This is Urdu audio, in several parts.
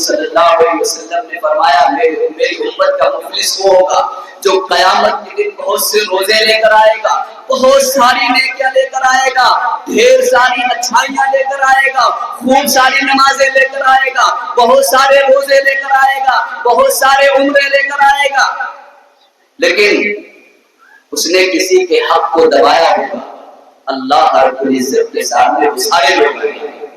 صلی اللہ علیہ وسلم نے فرمایا میری امت کا مفلس وہ ہوگا جو قیامت کے دن بہت سے روزے لے کر آئے گا، بہت ساری نیکیاں لے کر آئے گا، ڈھیر ساری اچھائیاں لے کر آئے گا، خوب ساری نمازیں لے کر آئے گا، بہت سارے روزے لے کر آئے گا، بہت سارے عمرے لے کر آئے گا، لیکن اس نے کسی کے حق کو دبایا ہوگا، اللہ رب العزت کے سامنے وہ سارے لوگ آئیں گے،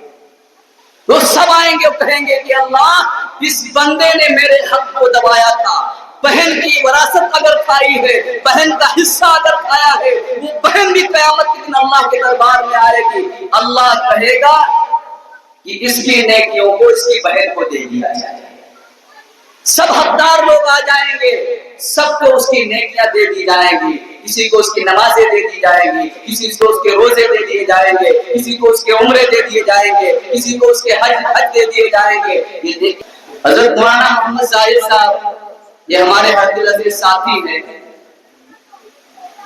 وہ سب آئیں گے اور کہیں گے کہ اللہ اس بندے نے میرے حق کو دبایا تھا، بہن کی وراثت اگر کھائی ہے، بہن کا حصہ اگر کھایا ہے، وہ بہن بھی قیامت کے دن اللہ کے دربار میں آئے گی، اللہ کہے گا کہ اس کی نیکیوں کو اس کی بہن کو دے دیا جائے، سب حقدار لوگ آ جائیں گے، سب کو اس کی نیکیاں دے دی جائیں گی، کسی کو اس کی نمازیں دے دی جائیں گی، کسی کو اس کے روزے دے دیے جائیں گے، کسی کو اس کے عمرے دے دیے جائیں گے، کسی کو اس کے حج دے دیے جائیں گے۔ حضرت مولانا محمد ظاہر صاحب یہ ہمارے حد العزیز ساتھی ہیں،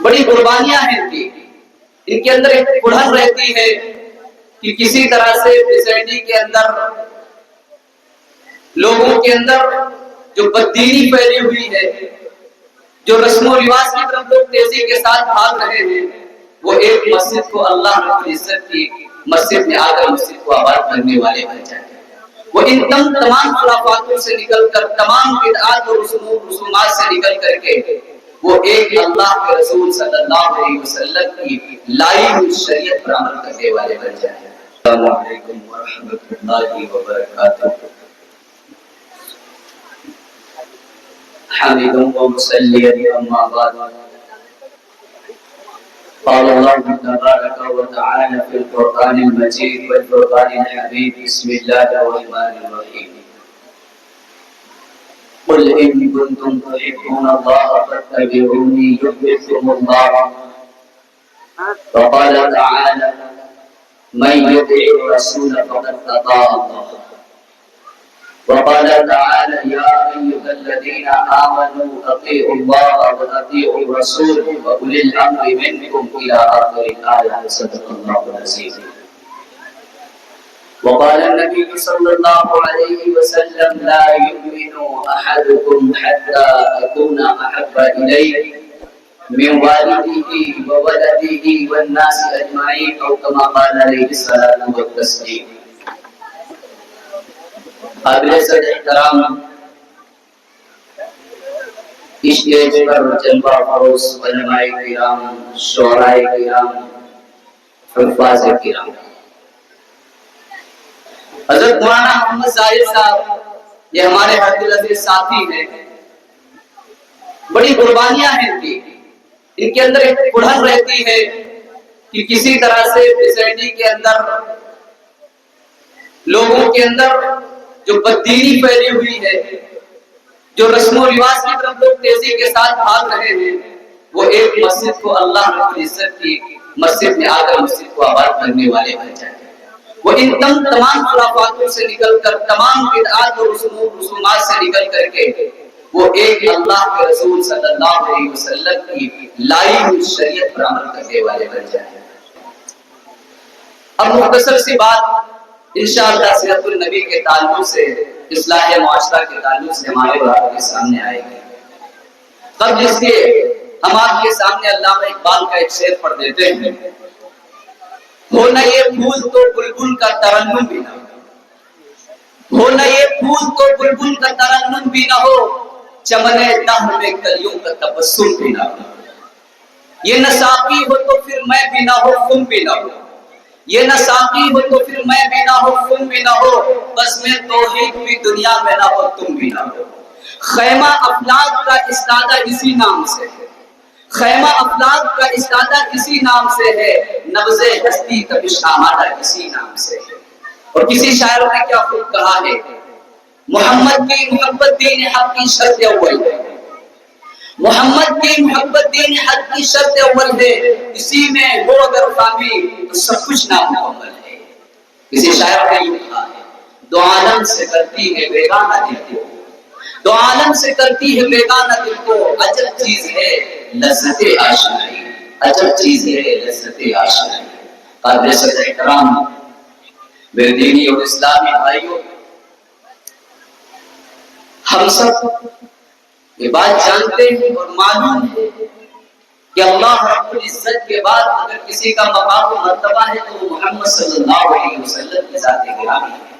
بڑی قربانیاں ہیں ان کے اندر ایک کڑھن رہتی ہے کہ کسی طرح سے سوسائٹی کے اندر لوگوں کے اندر جو بددینی پھیلی ہوئی ہے، جو رسم و رواج کی طرف لوگ تیزی کے ساتھ بھاگ رہے ہیں، وہ ایک مسجد کو اللہ رب العزت کی مسجد میں آ کر مسجد کو آباد کرنے والے بن جائیں، وہ ان تمام خرافاتوں سے نکل کر، تمام بدعات اور رسومات سے نکل کر کے وہ ایک اللہ کے رسول صلی اللہ علیہ وسلم کی لائی ہوئی شریعت پر عمل کرنے والے بن جائیں۔ السلام علیکم ورحمۃ اللہ وبرکاتہ۔ حمدا ومصليا اما بعد، قال الله تبارك وتعالى في القرآن المجيد والفرقان الحميد، بسم الله الرحمن الرحيم، قل إن كنتم تحبون الله فاتبعوني يحببكم الله، وقال تعالى من يطع الرسول فقد أطاع الله، وقال تعالى يا أيها الذين آمنوا أطيعوا الله وأطيعوا الرسول وأولي الأمر منكم إلى آخر الآية، صدق الله العظيم۔ وقال النبي صلى الله عليه وسلم لا يؤمن أحدكم حتى أكون أحب إليه من والده وولده والناس أجمعين، أو كما قال عليه الصلاة والتسليم۔ قابل صد احترام اسٹیج پر جلوہ فروز علماء کرام، شعراء کرام، حفاظ کرام، حضرت مولانا محمد ظاہر صاحب یہ ہمارے حد العزیز ساتھی ہیں، بڑی قربانیاں ہیں ان کے اندر ایک کڑھن رہتی ہے کہ کسی طرح سے سوسائٹی کے اندر لوگوں کے اندر جو بددینی پھیلی ہوئی ہے، جو رسم و رواج کی طرف لوگ تیزی کے ساتھ بھاگ رہے ہیں، وہ ایک مسجد کو اللہ رب العزت کی مسجد میں آ کر مسجد کو آباد کرنے والے بن جائیں، وہ ان تمام خرافاتوں سے نکل کر، تمام بدعات اور رسومات سے نکل کر کے وہ ایک اللہ کے رسول صلی اللہ علیہ وسلم کی لائی ہوئی شریعت پر عمل کرنے والے بن جائیں۔ اب مختصر سی بات انشاءاللہ سیرت النبی کے تعلق سے، اصلاح معاشرہ کے تعلق سے ہمارے بات کے سامنے آئے گی۔ قبل اس کے ہم آپ کے سامنے علامہ اقبال کا ایک شعر پڑھ دیتے ہیں، ہو نہ یہ پھول تو بلبل کا ترنم بھی نہ ہو، ہو نہ یہ پھول تو بلبل کا ترنم بھی نہ ہو، چمن دہر میں کلیوں کا تبسم بھی نہ ہو، یہ نہ ساقی ہو تو پھر میں بھی نہ ہو، تم بھی نہ ہو، یہ نہ ساقی ہو تو پھر میں بھی نہ ہو، تم بھی نہ ہو، بس میں توحید بھی دنیا میں نہ ہو، تم بھی نہ ہو۔ خیمہ افلاک کا استادہ اسی نام سے ہے، خیمہ افلاک کا استادہ اسی نام سے ہے، نبض ہستی کبش آمادہ اسی نام سے ہے۔ اور کسی شاعر نے کیا خوب کہا ہے، محمد کی محبت دین حق کی شرط اول ہے، محمد کی محبت دین حق کی شرط اول ہے، اسی میں ہو اگر خامی تو سب کچھ نامکمل ہے۔ کسی شاعر نے یہ کہا ہے، دو عالم سے کرتی ہے بیگانہ دل کو، دو عالم سے کرتی ہے بیگانہ دل کو، عجب چیز ہے لذت آشنائی، عجب چیز ہے لذت آشنائی۔ قابل صد احترام میرے دینی اور اسلامی بھائیوں، ہم سب یہ بات جانتے ہیں اور معلوم ہے کہ اللہ رب العزت کے بعد اگر کسی کا مقام و مرتبہ ہے تو وہ محمد صلی اللہ علیہ وسلم کی ذات گرامی ہے.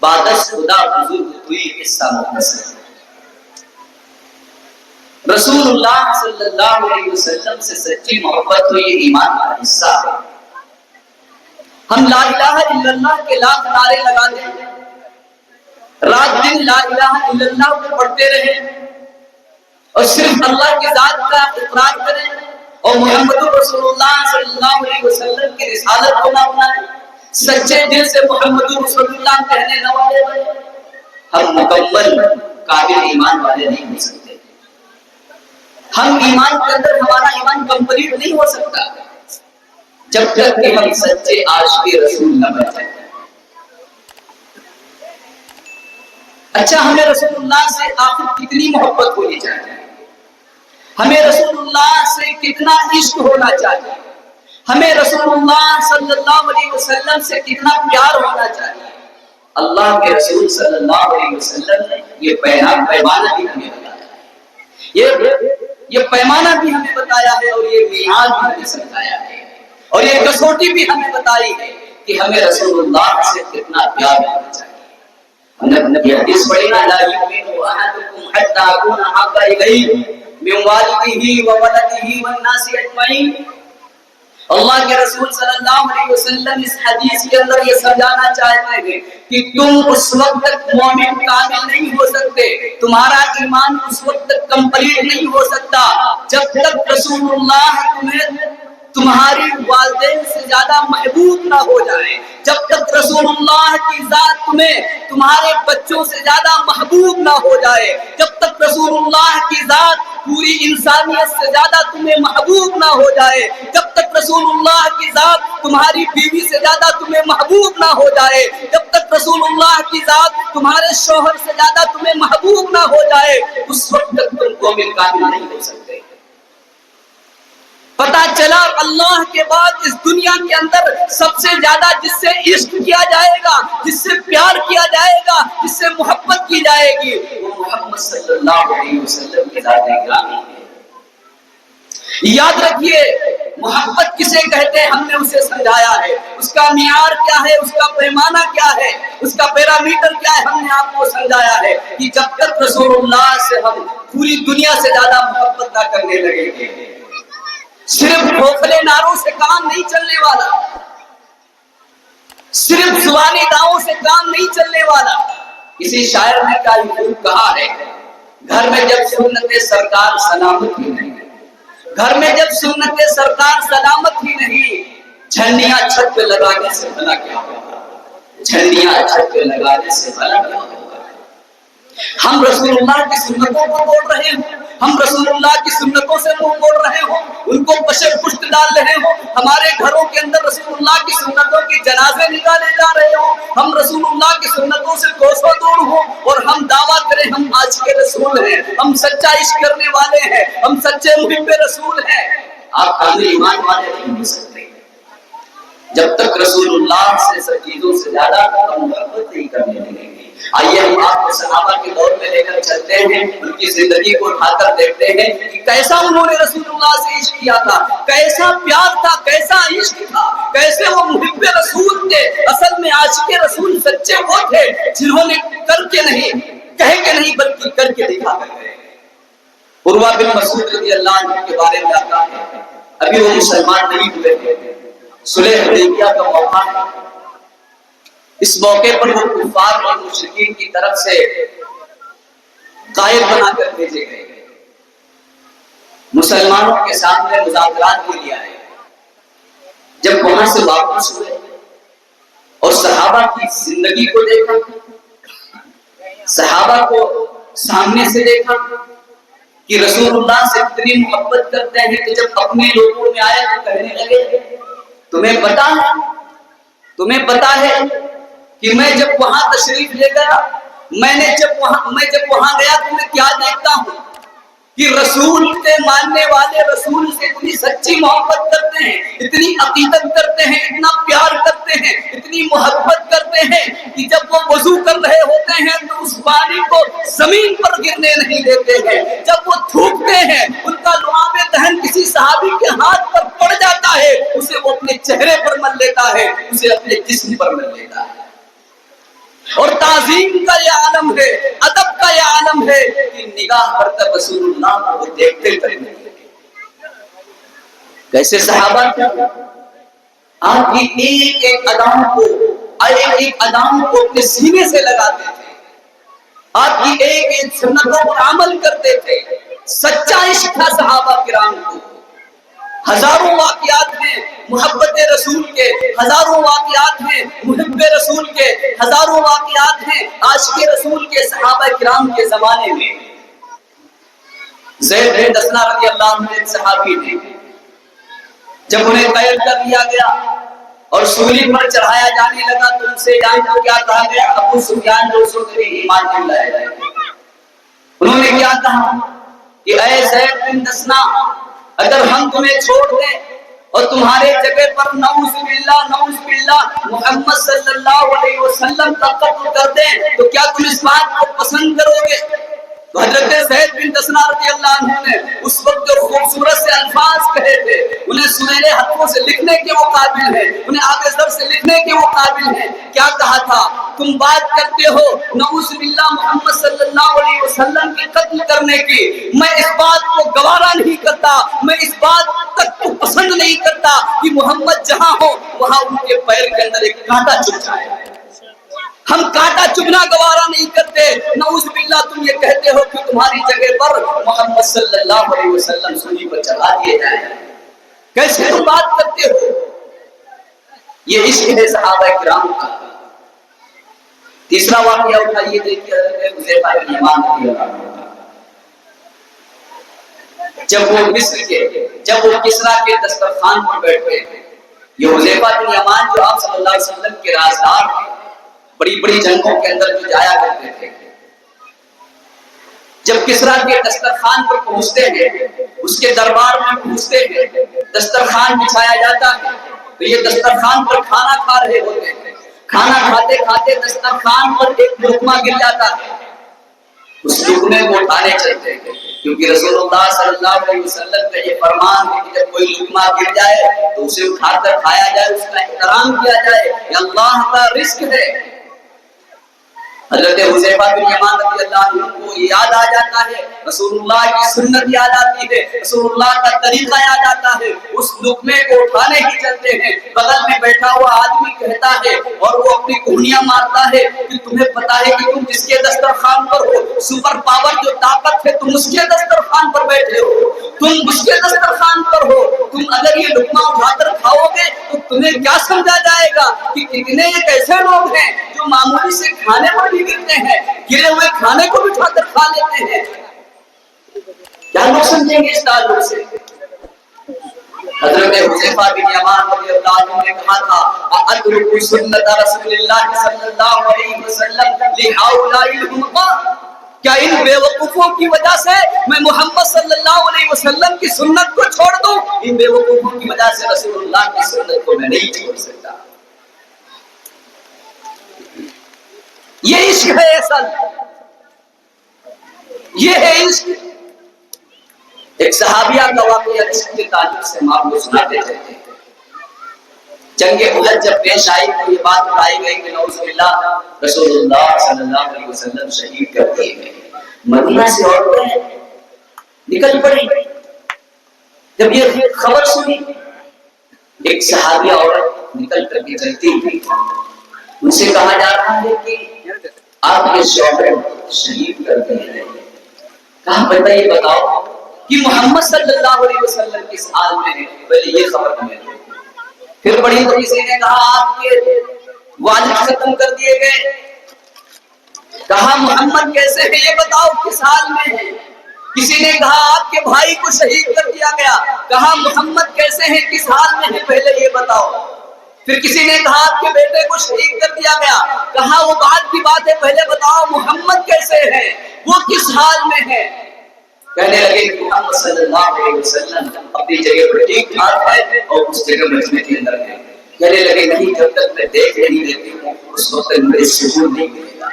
بادش خدا بزرگ ہوئی قصہ مختصر. رسول اللہ صلی اللہ علیہ وسلم سے سچی محبت تو یہ ایمان کا حصہ ہے. ہم لا الہ الا اللہ کے لاکھ نعرے لگا دیں, رات دن لا الہ الا اللہ کو پڑھتے رہیں اور صرف اللہ کی ذات کا اقرار کریں اور محمد رسول اللہ صلی اللہ علیہ وسلم کی رسالت کو نہ اپنائیں, سچے دل سے محمد رسول اللہ کہنے نہ والے بنے, ہم مکمل کامل ایمان والے نہیں ہو سکتے. ہم ایمان کے اندر ہمارا ایمان کمپلیٹ نہیں ہو سکتا جب تک کہ ہم سچے عاشق رسول نہ بن جائیں. اچھا, ہمیں رسول اللہ سے آخر کتنی محبت ہونی چاہیے, ہمیں رسول اللہ سے کتنا عشق ہونا چاہیے, ہمیں رسول اللہ صلی اللہ علیہ وسلم سے کتنا پیار ہونا چاہیے. اللہ کے رسول صلی اللہ علیہ وسلم نے یہ پیمانہ بھی ہمیں بتایا ہے, یہ پیمانہ بھی ہمیں بتایا ہے اور یہ میعاد بھی ہمیں سمجھایا ہے اور یہ کسوٹی بھی ہمیں بتائی ہے کہ ہمیں رسول اللہ سے کتنا پیار ہونا چاہیے. یہ حدیث پڑھی نا, لا یؤمن احدکم حتی اکون احب الیہ من والدہ وولدہ والناس اجمعین. اللہ کے رسول صلی اللہ علیہ وسلم اس حدیث کے اندر یہ سمجھانا چاہتے ہیں کہ تم اس وقت تک مومن کامل نہیں ہو سکتے, تمہارا ایمان اس وقت تک کمپلیٹ نہیں ہو سکتا جب تک رسول اللہ تمہیں تمہاری والدین سے زیادہ محبوب نہ ہو جائے, جب تک رسول اللہ کی ذات تمہیں تمہارے بچوں سے زیادہ محبوب نہ ہو جائے, جب تک رسول اللہ کی ذات پوری انسانیت سے زیادہ تمہیں محبوب نہ ہو جائے, جب تک رسول اللہ کی ذات تمہاری بیوی سے زیادہ تمہیں محبوب نہ ہو جائے, جب تک رسول اللہ کی ذات تمہارے شوہر سے زیادہ تمہیں محبوب نہ ہو جائے, اس وقت تک تم مومن کامل نہیں ہو سکتے. پتا چلا اللہ کے بعد اس دنیا کے اندر سب سے زیادہ جس سے عشق کیا جائے گا, جس سے پیار کیا جائے گا, جس سے محبت کی جائے گی, وہ محمد صلی اللہ علیہ وسلم کی ذات گرامی ہے. یاد رکھیے, محبت کسے کہتے ہیں ہم نے اسے سمجھایا ہے, اس کا معیار کیا ہے, اس کا پیمانہ کیا ہے, اس کا پیرامیٹر کیا ہے, ہم نے آپ کو سمجھایا ہے کہ جب تک رسول اللہ سے ہم پوری دنیا سے زیادہ محبت نہ کرنے لگیں گے, صرف کھوکھلے نعروں سے کام نہیں چلنے والا, صرف زبانی دعووں سے کام نہیں چلنے والا. کسی شاعر نے کہا ہے, گھر میں جب سنت سرکار سلامت ہی نہیں, گھر میں جب سنت سرکار سلامت ہی نہیں, جھنڈیاں چھت پہ لگانے سے بھلا کیا ہوگا, جھنڈیاں چھت پہ لگانے سے بھلا کیا ہوگا. ہم رسول اللہ کی سنتوں کو توڑ رہے ہوں, ہم رسول اللہ کی سنتوں سے منہ موڑ رہے ہوں, ان کو بشر پشت ڈال رہے ہوں, ہمارے گھروں کے اندر رسول اللہ کی سنتوں کی جنازے نکالے جا رہے ہوں, ہم رسول اللہ کی سنتوں سے کوسوں دور ہوں اور ہم دعویٰ کریں ہم عاشق رسول ہیں, ہم سچا عشق کرنے والے ہیں, ہم سچے محب رسول ہیں. آپ کامل ایمان والے نہیں ہو سکتے جب تک رسول اللہ سے سب چیزوں سے زیادہ محبت نہیں کرنے لگیں گے. آئیے ہم آپ کو صحابہ کے دور میں لے کر چلتے ہیں, ان کی زندگی کو اٹھا کر دیکھتے ہیں کہ کیسا انہوں نے رسول اللہ سے عشق کیا تھا, کیسا پیار تھا, کیسا عشق تھا, کیسے وہ محب رسول تھے. اصل میں عاشق رسول سچے وہ تھے جنہوں نے کر کے نہیں, کہہ کے نہیں بلکہ کر کے دکھا کر گئے. عروہ بن مسعود رضی اللہ عنہ کے بارے میں آتا ہے, ابھی وہ مسلمان نہیں ہوئے تھے, صلح حدیبیہ کا موقع ہے. اس موقع پر وہ کفار اور مشرکین کی طرف سے قائد بنا کر بھیجے گئے, مسلمانوں کے سامنے مذاکرات کے لیے آئے. جب وہاں سے واپس ہوئے اور صحابہ کی زندگی کو دیکھا, صحابہ کو سامنے سے دیکھا کہ رسول اللہ سے اتنی محبت کرتے ہیں کہ جب اپنے لوگوں میں آئے تو کہنے لگے تمہیں پتا ہے کہ میں جب وہاں تشریف لے گیا, میں جب وہاں گیا تو میں کیا دیکھتا ہوں, کہ رسول کے ماننے والے رسول سے اتنی سچی محبت کرتے ہیں، اتنی عقیدت کرتے ہیں، اتنا پیار کرتے ہیں، اتنی محبت کرتے ہیں کہ جب وہ وضو کر رہے ہوتے ہیں تو اس پانی کو زمین پر گرنے نہیں دیتے ہیں، جب وہ تھوکتے ہیں ان کا لعاب دہن کسی صحابی کے ہاتھ پر پڑ جاتا ہے اسے وہ اپنے چہرے پر مل لیتا ہے، اسے اپنے جسم پر مل لیتا ہے۔ اور تعظیم کا یہ عالم ہے، ادب کا یہ عالم ہے کہ نگاہ پر تک رسول اللہ کو دیکھتے کرتے کیسے صحابہ آپ کی ایک ایک اداؤں کو اپنے سینے سے لگاتے تھے، آپ کی ایک ایک سنتوں پر عمل کرتے تھے۔ سچا عشق تھا صحابہ کرام کو۔ ہزاروں واقعات ہیں محبت رسول کے، ہزاروں واقعات ہیں محب رسول کے، ہزاروں واقعات ہیں عاشق رسول کے صحابہ کرام کے زمانے میں۔ زید بن دسنہ رضی اللہ عنہ ایک صحابی تھے، جب انہیں قید کر دیا گیا اور سولی پر چڑھایا جانے لگا تو ان سے جان کو کیا کہا گیا؟ ابو سفیان جو سو تیرے ایمان نہیں لائے گئے۔ انہوں نے کیا کہا کہ اے زید بن دسنہ، اگر ہم تمہیں چھوڑ دیں اور تمہارے جگہ پر نعوذ باللہ محمد صلی اللہ علیہ وسلم کا قتل کر دیں تو کیا تم اس بات کو پسند کرو گے؟ تو حضرت زید بن دسنہ رضی اللہ عنہ نے اس وقت جو خوبصورت سے الفاظ کہے تھے، انہیں سنہرے ہاتھوں سے لکھنے کے وہ قابل ہیں، انہیں آگے سر سے لکھنے کے وہ قابل ہیں۔ کیا کہا تھا؟ تم بات کرتے ہو نعوذ باللہ محمد صلی اللہ علیہ وسلم کے قتل کرنے کی، میں اس بات کو گوارا نہیں کرتا، میں اس بات تک کو پسند نہیں کرتا کہ محمد جہاں ہو وہاں ان کے پیر کے اندر ایک کانٹا چبھ جائے۔ ہم کانٹا چبھنا گوارا نہیں کرتے۔ نعوذ باللہ تم یہ کہتے ہو کہ تمہاری جگہ پر محمد صلی اللہ علیہ وسلم سولی پر چڑھا دیے جائیں، کیسے تم بات کرتے ہو؟ یہ عشق ہے صحابہ کرام کا۔ تیسرا واقعہ اٹھائیے، دیکھیے حضرت حذیفہ بن یمان رضی اللہ عنہ، جب وہ کسریٰ کے دسترخوان پر بیٹھے، یہ حذیفہ بن یمان جو آپ صلی اللہ علیہ وسلم کے رازدار ہیں، بڑی بڑی جنگوں کے اندر جو جایا کرتے تھے، جب کسریٰ کے دسترخوان پر پہنچتے ہیں، اس کے دربار میں پہنچتے ہیں، دسترخوان بچھایا جاتا ہے تو یہ دسترخوان پر کھانا کھا رہے ہوتے ہیں، کھانا کھاتے کھاتے دسترخوان پر ایک لقمہ گر جاتا ہے، اس لقمے کو اٹھانے چلتے ہیں، کیونکہ رسول اللہ صلی اللہ علیہ وسلم کا یہ فرمان ہے کہ جب کوئی لقمہ گر جائے تو اسے اٹھا کر کھایا جائے، اس کا احترام کیا جائے، یہ اللہ کا رزق ہے۔ حضرت حذیفہ بن یمان رضی اللہ عنہ کو یاد آ جاتا ہے، رسول اللہ کی سنت یاد آتی ہے، رسول اللہ کا طریقہ یاد آتا ہے، اس لقمے کو اٹھانے ہی چلتے ہیں۔ بغل میں بیٹھا ہوا آدمی کہتا ہے اور وہ اپنی کوہنیاں مارتا ہے کہ تمہیں پتا ہے کہ تم جس کے دسترخوان پر ہو، سپر پاور جو طاقت ہے، تم اس کے دسترخوان پر بیٹھے ہو، تم اس کے دسترخوان پر ہو، تم اگر یہ لقمہ اٹھا کر کھاؤ گے تو تمہیں کیا سمجھا جائے گا کہ کتنے ایک ایسے لوگ ہیں جو معمولی سے کھانے پر گرتے ہیں، گرے ہوئے کھانے کو بھی اٹھا کر کھا لیتے ہیں۔ کیا لوگ سمجھیں گے اس تعلق سے؟ حضرت حذیفہ بن یمان رضی اللہ عنہ نے کہا تھا، اترک سنت رسول اللہ صلی اللہ علیہ وسلم لہؤلاء الحمقاء، کیا ان بے وقوفوں کی وجہ سے میں محمد صلی اللہ علیہ وسلم کی سنت کو چھوڑ دوں؟ ان بے وقوفوں کی وجہ سے رسول اللہ کی سنت کو میں نہیں چھوڑ سکتا۔ یہ عشق ہے اصل، یہ ہے عشق۔ ایک صحابیہ کا واقعہ عشق کے تعلق سے ہم آپ کو سناتے تھے۔ جنگ احد جب پیش آئی تو یہ بات بتائی گئی کہ نعوذ باللہ رسول اللہ صلی اللہ علیہ وسلم شہید کر دیے گئے۔ مدینہ سے عورتیں نکل پڑی، جب یہ خبر سنی ایک صحابیہ عورت نکل کر کے چلتی تھی، ان سے کہا جا رہا ہے کہ آپ کے شوہر شہید کر دیے گئے۔ کہا بیٹا یہ بتاؤ کہ محمد صلی اللہ علیہ وسلم کس حال میں ہے، پہلے یہ خبر ہمیں دو۔ پھر بڑی کسی نے کہا آپ کے والد ختم کر دیے گئے۔ کہا محمد کیسے ہے یہ بتاؤ، کس حال میں ہے۔ کسی نے کہا آپ کے بھائی کو شہید کر دیا گیا۔ کہا محمد کیسے ہیں، کس حال میں ہے، پہلے یہ بتاؤ۔ پھر کسی نے کہا آپ کے بیٹے کو شہید کر دیا گیا۔ کہا وہ بعد کی بات ہے، پہلے بتاؤ محمد کیسے ہے، وہ کس حال میں ہے۔ کہنے لگے کہ محمد صلی اللہ علیہ وسلم اپنی جگہ پر ٹھیک ٹھاک ہے اور اس جگہ مجمع کے اندر ہے. کہنے لگے نہیں، جب تک میں دیکھ نہیں لیتی ہوں اس وقت تک مجھے سکون نہیں ملے گا.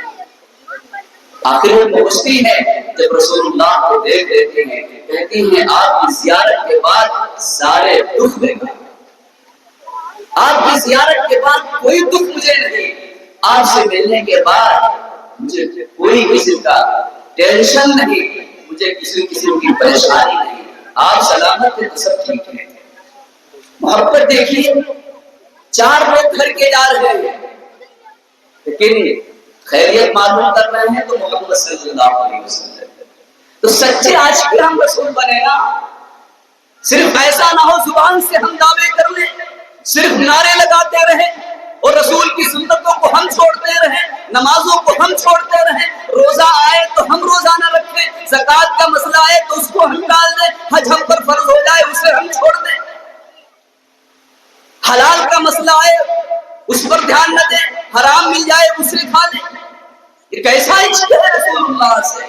آخر وہ پہنچتی ہے جب رسول اللہ کو دیکھ لیتے ہیں، کہتی ہیں آپ کی زیارت کے بعد سارے دکھ دے گا. آپ کی زیارت کے بعد کوئی دکھ مجھے نہیں، آپ سے ملنے کے بعد مجھے کوئی قسم کا ٹینشن نہیں، مجھے کسی قسم کی پریشانی نہیں. آپ سلامت ہیں تو سب ٹھیک ہے. محبت دیکھیے، 4 لوگ گھر کے جا رہے ہیں لیکن خیریت معلوم کر رہے ہیں تو محمد صلی اللہ علیہ وسلم. تو سچے عاشق ہم رسول بنے نا. صرف ایسا نہ ہو زبان سے ہم دعوے کر لیں، صرف نعرے لگاتے رہیں اور رسول کی سنتوں کو ہم چھوڑتے رہیں، نمازوں کو ہم چھوڑتے رہیں، روزہ آئے تو ہم روزہ نہ رکھیں، زکوٰۃ کا مسئلہ آئے تو اس کو ہم ٹال دیں، حج ہم پر فرض ہو جائے اسے ہم چھوڑ دیں، حلال کا مسئلہ آئے اس پر دھیان نہ دیں، حرام مل جائے اسے کھا لیں. یہ کیسا عشق ہے رسول اللہ سے.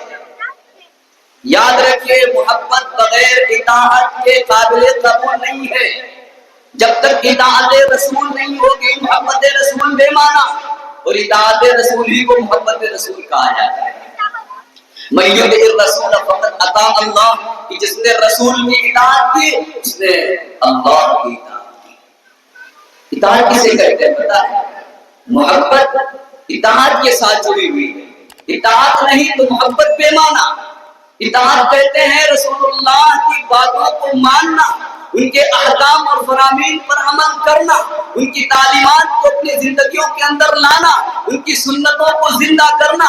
یاد رکھیے، محبت بغیر اطاعت کے قابل قبول نہیں ہے. جب تک اطاعت رسول نہیں ہوگی محبت رسول بے معنی، اور اطاعت رسول ہی کو محبت رسول کہا جاتا ہے. من یطع الرسول فقد اطاع اللہ، کہ جس نے رسول کی اطاعت کی اس نے اللہ کی اطاعت کی. اطاعت کسے کہتے ہیں پتہ ہے؟ محبت اطاعت کے ساتھ جڑی ہوئی ہے. اطاعت نہیں تو محبت بے معنی. اطاعت کہتے ہیں رسول اللہ کی باتوں کو ماننا، ان کے احکام اور فرامین پر عمل کرنا، ان کی تعلیمات کو اپنی زندگیوں کے اندر لانا، ان کی سنتوں کو زندہ کرنا،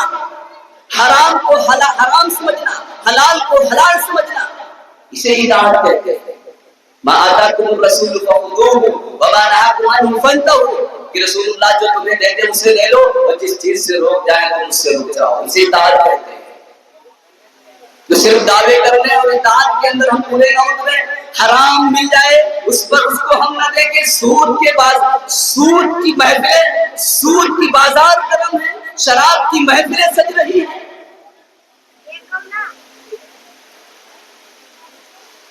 حرام کو حرام سمجھنا، حلال کو حلال سمجھنا، اسے اطاعت کہتے ہیں. ما آتاکم الرسول فخذوہ وما نہاکم عنہ فانتہوا، کہ رسول اللہ جو تمہیں دے دے اسے لے لو اور جس چیز سے روک جائے تم اس سے رک جاؤ. اسے اطاعت کہتے ہیں. تو صرف دعوے کرنے اور اطاعت کے اندر ہم پورے نہ اترے، حرام مل جائے اس پر اس کو ہم نہ دیکھیں. سود کی محفلیں، سود کی بازار گرم ہے، شراب کی محفلیں سج رہی ہیں.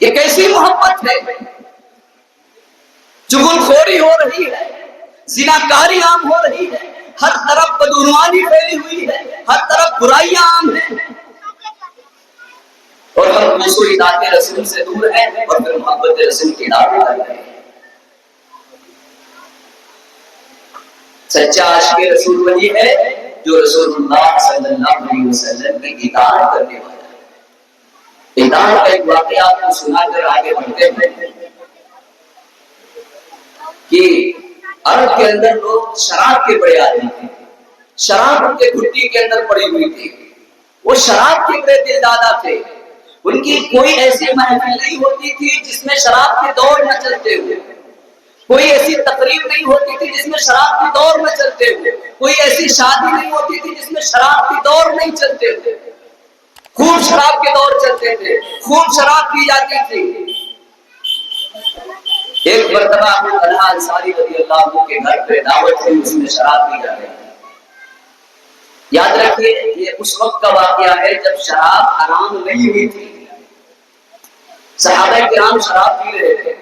یہ کیسی محبت ہے؟ چغل خوری ہو رہی ہے، زناکاری عام ہو رہی ہے، ہر طرف بدعنوانی پھیلی ہوئی ہے، ہر طرف برائیاں عام ہیں، اور ہم رسول اطاعت رسول سے دور ہیں اور پھر محبت رسول کی اطاعت کر رہے ہیں. سچا عاشق رسول وہی ہے جو رسول اللہ صلی اللہ علیہ وسلم کی اطاعت کرنے والا ہے. اطاعت کا ایک واقعہ آپ کو سنا کر آگے بڑھتے ہیں کہ عرب کے اندر لوگ شراب کے بڑے عادی تھے. شراب ان کے گھٹی کے اندر پڑی ہوئی تھی. وہ شراب کے بڑے دل دادا تھے. ان کی کوئی ایسی محفل نہیں ہوتی تھی جس میں شراب کے دور نہ چلتے ہوئے، کوئی ایسی تقریب نہیں ہوتی تھی جس میں شراب کی دور نہ چلتے ہوئے، کوئی ایسی شادی نہیں ہوتی تھی جس میں شراب کی دور نہیں چلتے ہوئے. خوب شراب کے دور چلتے تھے، خوب شراب پی جاتی تھی. ایک مرتبہ ابو طلحہ انصاری رضی اللہ عنہ کے گھر پہ دعوت تھی، اس میں شراب پی جا رہی تھی. یاد رکھیے یہ اس وقت کا واقعہ ہے جب شراب حرام نہیں ہوئی تھی. صحابہ کرام شراب پی رہے تھے.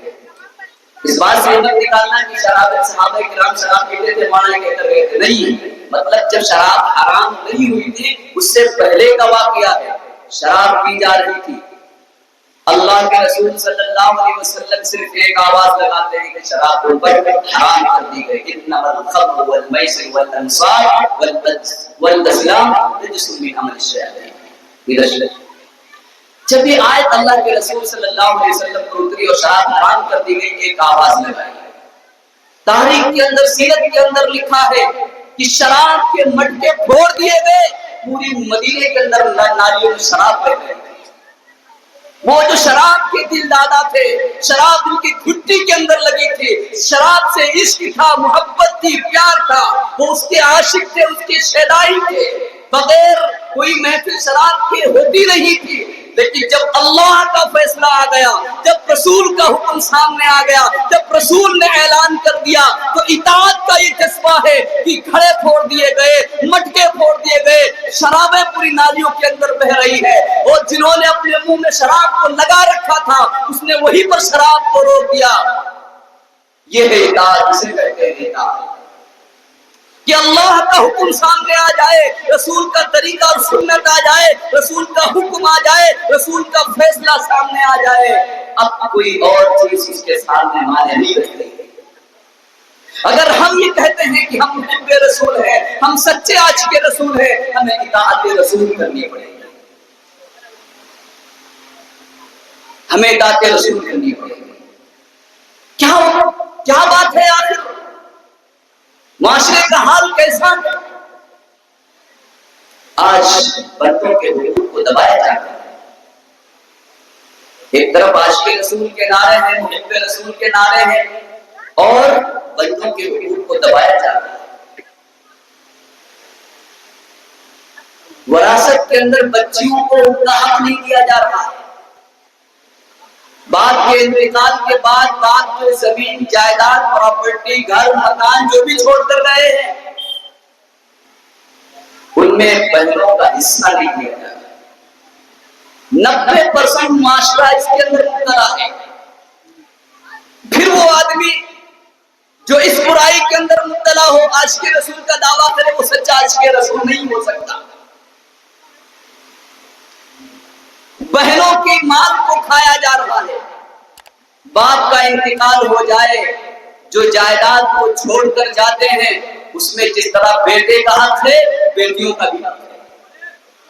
اس بات سے مت نکالنا کہ صحابہ کرام شراب پیتے تھے مانا کہتے رہے تھے، نہیں. مطلب جب شراب حرام نہیں ہوئی تھی اس سے پہلے کا واقعہ ہے. شراب پی جا رہی تھی. اللہ کے رسول صلی اللہ علیہ وسلم صرف ایک آواز لگاتے ہیں کہ شراب کو حرام کر دی گئی. انما الخمر والمیسر والانصاب والازلام رجس من عمل الشیاطین. جب یہ آیت اللہ کے رسول صلی اللہ علیہ وسلم پر اتری اور شراب حرام کر دی گئی، ایک آواز لگائی. تاریخ کے اندر، سیرت کے اندر لکھا ہے کہ شراب کے مٹکے پھوڑ دیے گئے. پوری مدینے کے اندر نالیوں میں شراب بہ رہی تھی. وہ جو شراب کے دل دادا تھے، شراب ان کی گھٹی کے اندر لگی تھی، شراب سے عشق تھا، محبت تھی، پیار تھا. وہ اس کے عاشق تھے، اس کے شیدائی تھے. بغیر کوئی محفل شراب کے ہوتی نہیں تھی. لیکن جب اللہ کا فیصلہ آ گیا، جب رسول کا حکم سامنے آ گیا، جب رسول نے اعلان کر دیا تو اطاعت کا یہ جذبہ ہے کہ گھڑے پھوڑ دیے گئے، مٹکے پھوڑ دیے گئے، شرابیں پوری نالیوں کے اندر بہ رہی ہے، اور جنہوں نے اپنے منہ میں شراب کو لگا رکھا تھا اس نے وہیں پر شراب کو روک دیا۔ یہ ہے اطاعت، اسے کہتے ہیں اطاعت، کہ اللہ کا حکم سامنے آ جائے، رسول کا طریقہ اور سنت آ جائے، رسول کا حکم آ جائے، رسول کا فیصلہ سامنے آ جائے، اب کوئی اور چیز اس کے سامنے مانے نہیں رکھتی۔ اگر ہم یہ کہتے ہیں کہ ہم محب رسول ہیں، ہم سچے عاشق رسول ہیں، ہمیں اطاعت رسول کرنی پڑے گی، ہمیں اطاعت رسول کرنی پڑے گی۔ کیا بات ہے آخر؟ معاشرے کا حال کیسا ہے؟ آج بندوں کے حقوق کو دبایا جاتا ہے۔ ایک طرف عاشق رسول کے نعرے ہیں، محب رسول کے نعرے ہیں، اور بندوں کے حقوق کو دبایا جاتا ہے۔ وراثت کے اندر بچیوں کو ان کا حق نہیں دیا جا رہا ہے۔ بعد کے انتقال کے بعد زمین جائیداد پراپرٹی گھر مکان جو بھی چھوڑ کر گئے ہیں ان میں بہنوں کا حصہ نہیں دیا جا رہا۔ 90% معاشرہ اس کے اندر مبتلا ہے۔ پھر وہ آدمی جو اس برائی کے اندر مبتلا ہو، عاشق رسول کا دعویٰ کرے، وہ سچا عاشق رسول نہیں ہو سکتا۔ بہنوں کی مال کو کھایا جا رہا ہے۔ باپ کا انتقال ہو جائے، جو جائیداد کو چھوڑ کر جاتے ہیں اس میں جس طرح بیٹے کا حق ہے، بیٹیوں کا بھی حق ہے،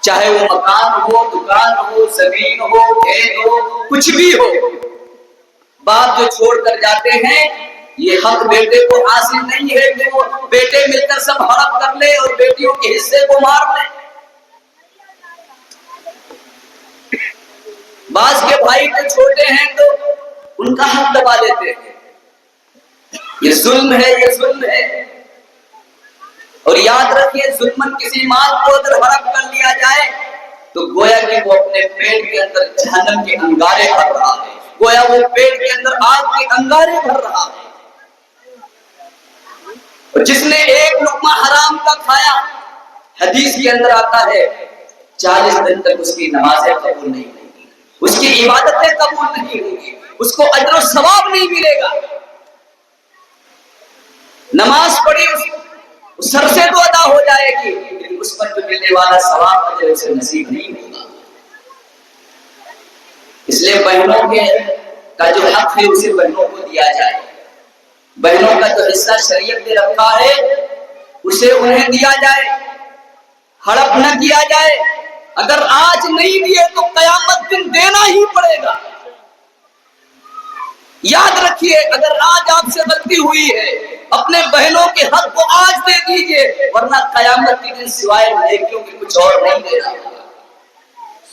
چاہے وہ مکان ہو، دکان ہو، زمین ہو، کھیت ہو، کچھ بھی ہو۔ باپ جو چھوڑ کر جاتے ہیں یہ حق بیٹے کو حاصل نہیں ہے کہ وہ بیٹے مل کر سب ہڑپ کر لے اور بیٹیوں کے حصے کو مار لے۔ بعض کے بھائی جو چھوٹے ہیں تو ان کا حق دبا لیتے ہیں۔ یہ ظلم ہے، یہ ظلم ہے۔ اور یاد رکھیے، ظلمن کسی مال کو اگر ہڑپ کر لیا جائے تو گویا کہ وہ اپنے پیٹ کے اندر جہنم کے انگارے بھر رہا ہے، گویا وہ پیٹ کے اندر آگ کے انگارے بھر رہا ہے۔ اور جس نے ایک لقمہ حرام کا کھایا، حدیث کے اندر آتا ہے 40 دن تک اس کی نمازیں قبول نہیں ہوگی، اس کی عبادتیں قبول نہیں ہوگی، اس کو اجر و ثواب نہیں ملے گا۔ نماز پڑھی اس سر سے تو ادا ہو جائے گی، لیکن اس پر جو ملنے والا ثواب اجر اسے نصیب نہیں ہوگا۔ اس لیے بہنوں کے کا جو حق ہے اسے بہنوں کو دیا جائے، بہنوں کا جو حصہ شریعت نے رکھا ہے اسے انہیں دیا جائے، ہڑپ نہ کیا جائے۔ اگر آج نہیں دیے تو قیامت دن دینا ہی پڑے گا۔ یاد رکھیے، اگر آج آپ سے غلطی ہوئی ہے اپنے بہنوں کے حق کو آج دے دیجئے، ورنہ قیامت کے دن سوائے نیکیوں کے کچھ اور نہیں دینا ہوگا۔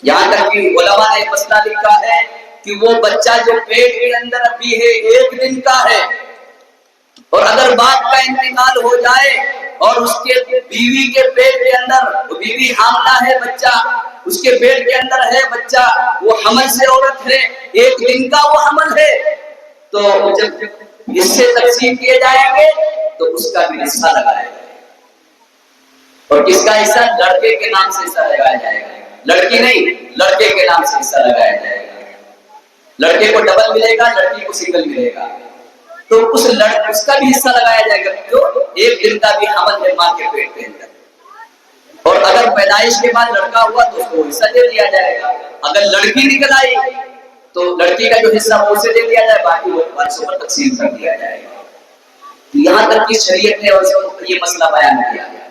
یہاں تک کہ علماء نے مسئلہ لکھا ہے کہ وہ بچہ جو پیٹ کے اندر ابھی ہے 1 دن کا ہے، اور اگر باپ کا انتقال ہو جائے اور اس کے بیوی کے پیٹ کے اندر، وہ بیوی حاملہ ہے، بچہ اس کے پیٹ کے اندر ہے، بچہ وہ حمل سے عورت ہے، 1 دن کا وہ حمل ہے، تو جب حصے تقسیم کیے جائیں گے تو اس کا بھی حصہ لگایا جائے گا۔ اور کس کا حصہ؟ لڑکے کے نام سے حصہ لگایا جائے گا، لڑکی نہیں، لڑکے کے نام سے حصہ لگایا جائے گا۔ لڑکے کو ڈبل ملے گا، لڑکی کو سنگل ملے گا، تو اس کا بھی حصہ لگایا جائے گا، جو 1 دن کا بھی حمل ہے ماں کے پیٹ کے اندر۔ اور اگر پیدائش کے بعد لڑکا ہوا تو اس کو حصہ دے دیا جائے گا۔ اگر لڑکی نکل آئی تو لڑکی کا جو حصہ وہ اسے دے دیا جائے، باقی وہ وارثوں پر تقسیم کر دیا جائے گا۔ یہاں تک کہ شریعت نے یہ مسئلہ بیان کیا ہے۔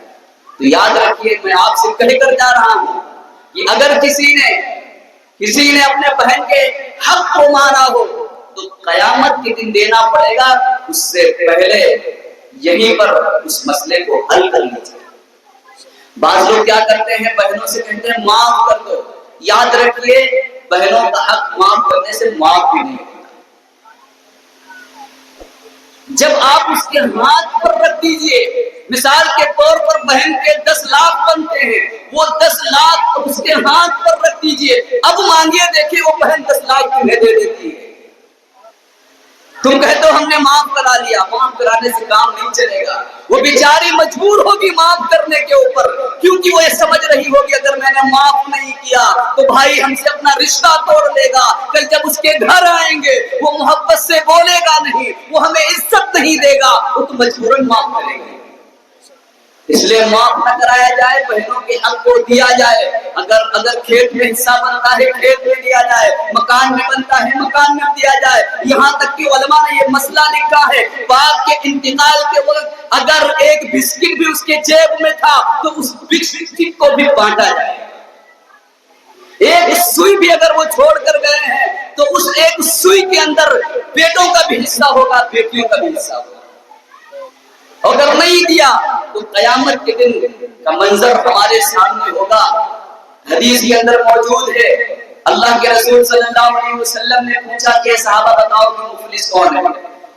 تو یاد رکھیے، میں آپ سے کہہ کر جا رہا ہوں کہ اگر کسی نے اپنے بہن کے حق کو مارا ہو تو قیامت کے دن دینا پڑے گا، اس سے پہلے یہیں پر اس مسئلے کو حل کر لیجیے۔ بعض لوگ کیا کرتے ہیں، بہنوں سے کہتے ہیں معاف کر دو۔ یاد رکھیے، بہنوں کا حق معاف کرنے سے معاف بھی نہیں ہوتا۔ جب آپ اس کے ہاتھ پر رکھ دیجئے، مثال کے طور پر بہن کے 10 لاکھ بنتے ہیں، وہ 10 لاکھ اس کے ہاتھ پر رکھ دیجئے، اب مانگیے دیکھیں وہ بہن 10 لاکھ تمہیں دے دیتی ہے۔ تم کہتے ہو ہم نے معاف کرا لیا، معاف کرانے سے کام نہیں چلے گا، وہ بیچاری مجبور ہوگی معاف کرنے کے اوپر، کیونکہ وہ یہ سمجھ رہی ہوگی اگر میں نے معاف نہیں کیا تو بھائی ہم سے اپنا رشتہ توڑ لے گا، کل جب اس کے گھر آئیں گے وہ محبت سے بولے گا نہیں، وہ ہمیں عزت نہیں دے گا، وہ تو مجبوراً معاف کرے گا۔ اس لیے معاف نہ کرایا جائے، بہنوں کے حق کو دیا جائے، اگر کھیت میں حصہ بنتا ہے کھیت میں دیا جائے، مکان میں بنتا ہے مکان میں دیا جائے، یہاں تک کہ علماء نے یہ مسئلہ لکھا ہے باپ کے انتقال کے وقت اگر ایک بسکٹ بھی اس کے جیب میں تھا تو اس بسکٹ کو بھی بانٹا جائے، ایک سوئی بھی اگر وہ چھوڑ کر گئے ہیں تو اس ایک سوئی کے اندر بیٹوں کا بھی حصہ ہوگا بیٹیوں کا بھی حصہ ہوگا، اگر نہیں دیا تو قیامت کے دن کا منظر ہمارے سامنے ہوگا۔ حدیث کے اندر موجود ہے، اللہ کے رسول صلی اللہ علیہ وسلم نے پوچھا کہ صحابہ بتاؤ کہ مفلس کون ہے؟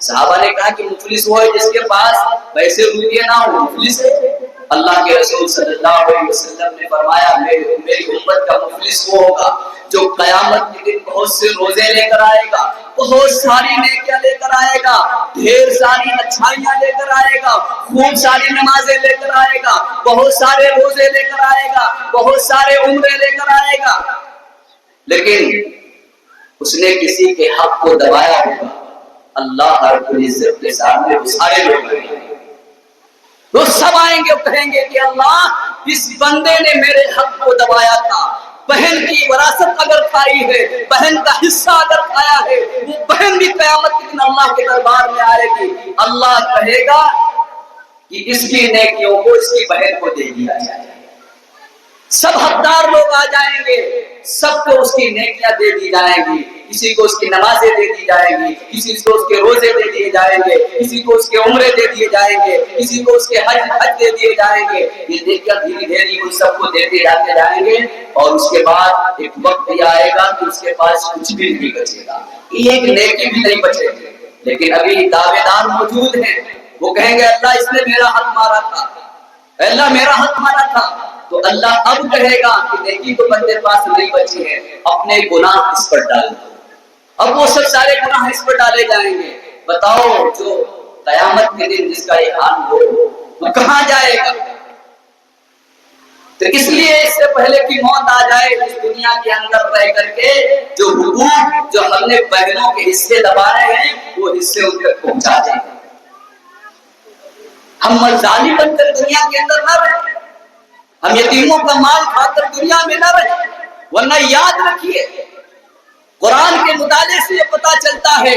صحابہ نے کہا کہ مفلس وہ ہے جس کے پاس پیسے روپیے نہ ہو، مفلس ہے۔ اللہ کے رسول صلی اللہ علیہ وسلم نے فرمایا میری امت کا مفلس وہ ہوگا جو قیامت کے دن بہت سے روزے لے کر آئے گا، بہت ساری نیکیاں لے کر آئے گا، ڈھیر ساری اچھائیاں لے کر آئے گا، خوب ساری نمازیں لے کر آئے گا، بہت سارے روزے لے کر آئے گا، بہت سارے عمرے لے کر آئے گا، لیکن اس نے کسی کے حق کو دبایا ہوگا، اللہ رب العزت کے سامنے وہ سارے لوگ آئیں گے، وہ سب آئیں گے اور کہیں گے کہ اللہ اس بندے نے میرے حق کو دبایا تھا، بہن کی وراثت اگر کھائی ہے، بہن کا حصہ اگر کھایا ہے، وہ بہن بھی قیامت کے دن اللہ کے دربار میں آئے گی، اللہ کہے گا کہ اس کی نیکیوں کو اس کی بہن کو دے دیا جائے، سب حقدار لوگ آ جائیں گے، سب کو اس کی نیکیاں دے دی جائیں گی، کسی کو اس کی نمازیں دے دی جائیں گی، کسی کو اس کے روزے دے دیے جائیں گے، کسی کو اس کے عمرے دے دیے جائیں گے، کسی کو اس کے حج دے دیے جائیں گے، یہ نیکیاں دھیرے دھیرے ان سب کو دیتے جاتے جائیں گے، اور اس کے بعد ایک وقت یہ آئے گا کہ اس کے پاس کچھ بھی نہیں بچے گا، ایک نیکی بھی نہیں بچے گی، لیکن ابھی دعوے دار موجود ہیں، وہ کہیں گے اللہ اس نے میرا حق مارا تھا، اللہ میرا حق مارا تھا، تو اللہ اب کہے گا کہ نیکی تو بندے پاس نہیں بچی ہے، اپنے گناہ اس پر ڈال دو، اب وہ سب سارے گناہ اس پر ڈالے جائیں گے، بتاؤ جو قیامت کے دن جس کا یہ حال ہو وہ کہاں جائے گا؟ تو اس لیے اس سے پہلے کہ موت آ جائے اس دنیا کے اندر رہ کر کے جو حقوق جو ہم نے بہنوں کے حصے دبائے ہیں وہ حصے ان تک پہنچا دیں، ہم ظالم بن کر دنیا کے اندر نہ رہیں، ہم یتیموں کا مال کھا کر دنیا میں نہ رہیں، ورنہ یاد رکھیے قرآن کے مطالعے سے یہ پتا چلتا ہے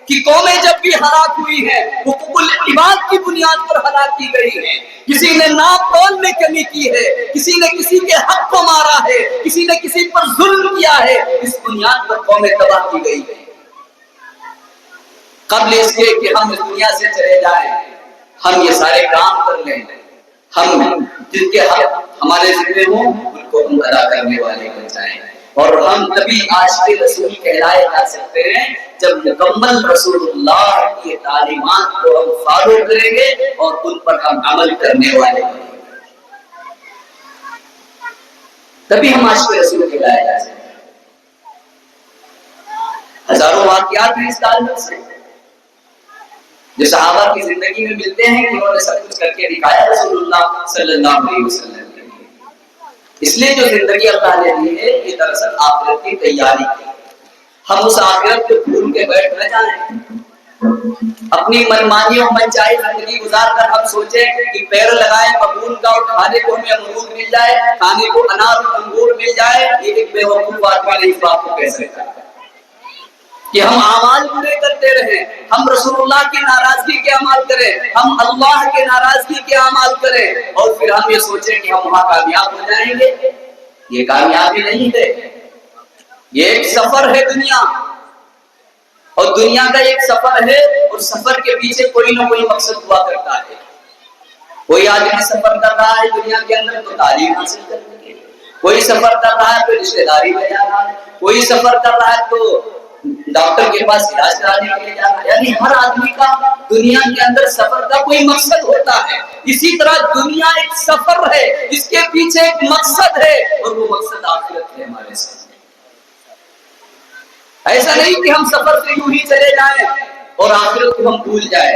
کہ قومیں جب بھی ہلاک ہوئی ہیں حقوق العباد کی بنیاد پر ہلاک کی گئی ہیں، کسی نے ناپ تول میں کمی کی ہے، کسی نے کسی کے حق کو مارا ہے، کسی نے کسی پر ظلم کیا ہے، اس بنیاد پر قومیں تباہ کی گئی ہیں۔ قبل اس کے کہ ہم اس دنیا سے چلے جائیں ہم یہ سارے کام کر لیں، ہم جن کے حق ہمارے ذمہ ہوں ان کو ہم ادا کرنے والے بن جائیں، اور ہم تبھی عاشق رسول کہلائے جا سکتے ہیں جب مکمل رسول اللہ کی تعلیمات کو ہم فالو کریں گے اور ان پر ہم عمل کرنے والے بنیں گے، تبھی ہم عاشق رسول کہلائے جا سکتے ہیں۔ ہزاروں واقعات ہیں اس تعلق سے جو صحابہ کی زندگی میں ملتے ہیں کہ انہوں نے سب کچھ کر کے دکھایا رسول اللہ صلی اللہ علیہ وسلم کے لیے، اس لیے جو زندگی اللہ نے دی ہے یہ دراصل آخرت کی تیاری ہے، ہم اس آخرت کو بھول کے بیٹھ نہ جائیں، اپنی منمانی اور منچائی زندگی گزار کر ہم سوچیں کہ پیر لگائیں ببول کا اور کھانے کو ہمیں امرود مل جائے، کھانے کو انار اور انگور مل جائے، یہ ایک بے وقوف آدمی نہیں اس بات کو کہہ سکتا کہ ہم اعمال پورے کرتے رہیں، ہم رسول اللہ کی ناراضگی کے اعمال کریں، ہم اللہ کے ناراضگی کے اعمال کریں، اور پھر ہم یہ سوچیں کہ ہم وہاں کامیاب ہو جائیں گے، یہ کامیابی نہیں ہے، یہ ایک سفر ہے دنیا، اور دنیا کا ایک سفر ہے، اور سفر کے پیچھے کوئی نہ کوئی مقصد ہوا کرتا ہے، کوئی آدمی سفر کر رہا ہے دنیا کے اندر تو تعلیم حاصل کرنے کے لیے، کوئی سفر کر رہا ہے تو رشتہ داری میں جانا ہے، کوئی سفر کر رہا ہے تو ڈاکٹر کے پاس علاج کرانے کے لیے جانا. یعنی ہر آدمی کا دنیا کے اندر سفر کا کوئی مقصد ہوتا ہے. اسی طرح دنیا ایک سفر ہے جس کے پیچھے ایک مقصد ہے اور وہ مقصد آخرت ہے ہمارے سامنے. ایسا نہیں کہ ہم سفر سے یوں ہی چلے جائیں اور آخرت کو ہم بھول جائیں.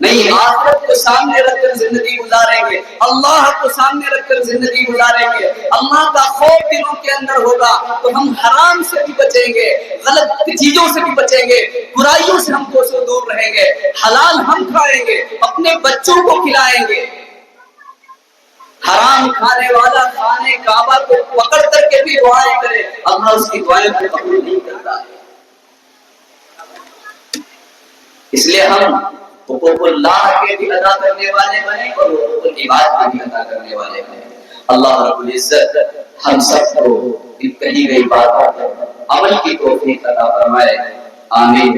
نہیں, آخرت کو سامنے رکھ کر زندگی گزاریں گے, اللہ کو سامنے رکھ کر زندگی گزاریں گے. اللہ کا خوف دلوں کے اندر ہوگا تو ہم حرام سے بھی بچیں گے, غلط چیزوں سے بھی بچیں گے, برائیوں سے ہم کو سے دور رہیں گے, حلال ہم کھائیں گے, اپنے بچوں کو کھلائیں گے. حرام کھانے والا کھانے کعبہ کو پکڑ کر کے بھی دعائیں کرے, اللہ اس کی دعائیں کو قبول نہیں کرتا ہے. اس لیے ہم حقوق اللہ کے بھی ادا کرنے والے بنے اور حقوق العباد کے بھی ادا کرنے والے بنے. اللہ رب العزت ہم سب کو کہی گئی باتوں پر عمل کی توفیق عطا فرمائے. آمین.